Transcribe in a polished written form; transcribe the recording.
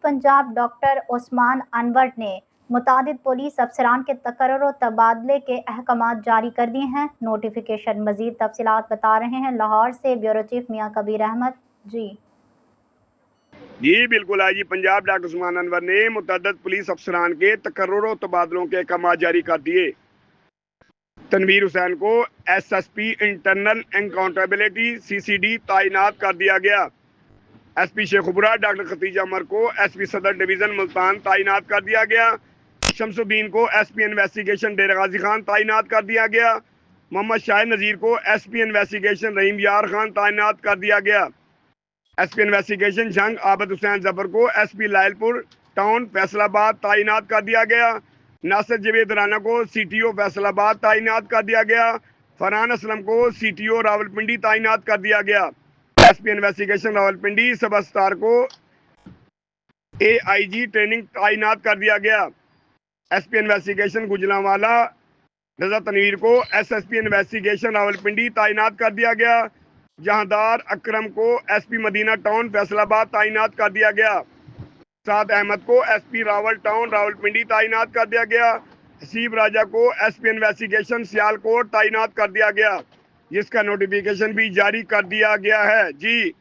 Punjab doctor Usman Anwar ने मुतादिद police अफसरान के तकर्रुर और तबादले के अहकामात जारी कर दिए हैं। नोटिफिकेशन मजीद तफसीलात बता रहे हैं लाहौर से ब्यूरो चीफ मियां कबीर अहमद। जी बिल्कुल आईजी पंजाब डॉक्टर उस्मान अनवर ने मुतअद्दिद पुलिस अफसरान के तकर्रुर और तबादलों के अहकामात जारी कर दिए। तनवीर हुसैन को एसएसपी इंटरनल अकाउंटेबिलिटी सीसीडी तैनात कर दिया गया। एसपी शेखुपुरा डॉक्टर खतीजा उमर को एसपी सदर डिवीजन मुल्तान तैनात कर दिया गया। शमसुद्दीन को एसपी इन्वेस्टिगेशन डेरा गाजी खान तैनात कर दिया गया। मोहम्मद शाहिद नज़ीर को एसपी इन्वेस्टिगेशन रहीम यार खान तैनात कर दिया गया। एसपी इन्वेस्टिगेशन जंग आबद हुसैन जफर को एसपी लायलपुर टाउन फैसलाबाद तैनात कर दिया गया। नासिर जवेद राना को सीटीओ फैसलाबाद तैनात कर दिया गया। फरहान असलम को सीटीओ रावलपिंडी तैनात कर दिया गया। एसपी इन्वेस्टिगेशन रावलपिंडी सब अस्तार को एआईजी ट्रेनिंग तैनात कर दिया गया। एसपी इन्वेस्टिगेशन गुजरांवाला रजा तनवीर को एसएसपी इन्वेस्टिगेशन रावलपिंडी तैनात कर दिया गया। जहांदार अकरम को एसपी मदीना टाउन फैसलाबाद तैनात कर दिया गया। साद अहमद को एसपी रावल टाउन रावलपिंडी तैनात कर दिया गया। हसीब राजा को एसपी इन्वेस्टिगेशन सियालकोट तैनात कर दिया गया, जिसका नोटिफिकेशन भी जारी कर दिया गया है। जी